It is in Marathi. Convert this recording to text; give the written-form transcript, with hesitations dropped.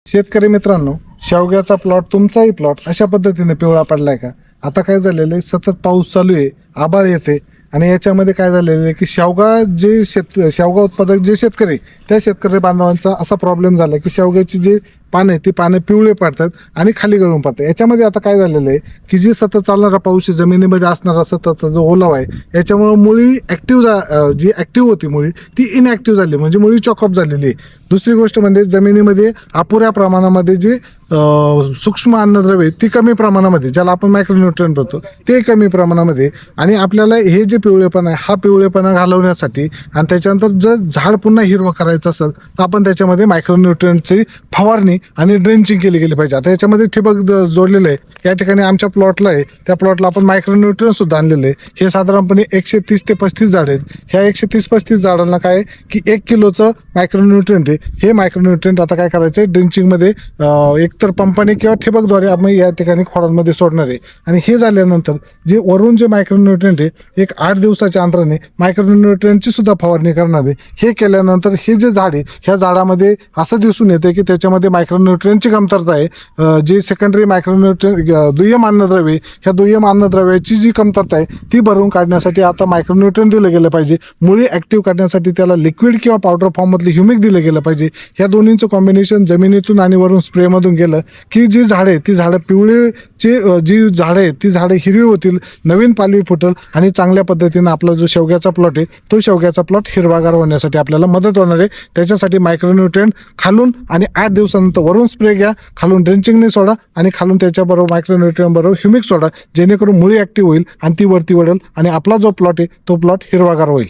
शेतकरी मित्रांनो, शेवग्याचा प्लॉट तुमचाही प्लॉट अशा पद्धतीने पिवळा पडलाय का? आता काय झालेलं आहे, सतत पाऊस चालू आहे, आभाळ येते आणि याच्यामध्ये काय झालेलं आहे की शेवगा उत्पादक जे शेतकरी, त्या शेतकरी बांधवांचा असा प्रॉब्लेम झाला की शेवग्याची जी पाने ती पाने पिवळे पडतात आणि खाली गळून पडतात. याच्यामध्ये आता काय झालेलं आहे की जी सतत चालणारा पाऊस आहे, जमिनीमध्ये असणारा सततचा जो ओलावा आहे, याच्यामुळे मुळी जी ॲक्टिव्ह होती मुळी ती इनॲक्टिव्ह झाली, म्हणजे मुळी चॉकअप झालेली आहे. दुसरी गोष्ट म्हणजे जमिनीमध्ये अपुऱ्या प्रमाणामध्ये जे सूक्ष्म अन्नद्रव्ये ती कमी प्रमाणामध्ये, ज्याला आपण मायक्रोन्यूट्रिएंट म्हणतो, ते कमी प्रमाणामध्ये. आणि आपल्याला हे जे पिवळेपणा आहे, हा पिवळेपणा घालवण्यासाठी आणि त्याच्यानंतर जर झाड पुन्हा हिरवं करायचं असेल तर आपण त्याच्यामध्ये मायक्रोन्यूट्रिएंटची फवारणी आणि ड्रेंचिंग केली गेली पाहिजे. आता याच्यामध्ये ठिबक जोडलेलं आहे. या ठिकाणी आमच्या प्लॉटला आहे, त्या प्लॉटला आपण मायक्रोन्यूट्रिएंट सुद्धा आणलेले आहे. हे साधारणपणे 130 ते 35 झाड आहेत. ह्या 130-35 झाडांना काय आहे की 1 किलोचं मायक्रोन्यूट्रिएंट आहे. हे मायक्रोन्यूट्रिएंट आता काय करायचं आहे, ड्रेंचिंगमध्ये एकतर पंपाने किंवा ठिबकद्वारे आपण या ठिकाणी खोडांमध्ये सोडणार आहे. आणि हे झाल्यानंतर जे वरून जे मायक्रोन्यूट्रिएंट आहे, एक 8 दिवसाच्या अंतराने मायक्रोन्यूट्रिएंटची सुद्धा फवारणी करणार आहे. हे केल्यानंतर हे जे झाड आहे, ह्या झाडामध्ये असं दिसून येते की त्याच्यामध्ये मायक्रोन्यूट्रिएंटची कमतरता आहे. जे सेकंडरी मायक्रोन्यूट्रिएंट दुय्यम अन्नद्रव्ये, ह्या दुय्यम अन्नद्रव्याची जी कमतरता आहे ती भरून काढण्यासाठी आता मायक्रोन्यूट्रिएंट दिलं गेलं पाहिजे. मुळी ॲक्टिव्ह करण्यासाठी त्याला लिक्विड किंवा पावडर फॉर्ममधलं ह्युमिक दिलं गेलं पाहिजे. ह्या दोन्हींचं कॉम्बिनेशन जमिनीतून आणि वरून स्प्रेमधून गेलं की जी झाडे, ती झाडं जी झाडं आहेत ती झाडं हिरवी होतील, नवीन पालवी फुटल आणि चांगल्या पद्धतीनं आपला जो शेवग्याचा प्लॉट आहे तो शेवग्याचा प्लॉट हिरवागार होण्यासाठी आपल्याला मदत होणार आहे. त्याच्यासाठी मायक्रोन्यूट्रिएंट खालून आणि 8 दिवसानंतर वरून स्प्रे घ्या, खालून ड्रेंचिंगने सोडा आणि खालून त्याच्याबरोबर मायक्रोन्यूट्रिएंट बरोबर ह्युमिक सोडा, जेणेकरून मुळी ॲक्टिव्ह होईल आणि ती वरती वळेल आणि आपला जो प्लॉट आहे तो प्लॉट हिरवागार होईल.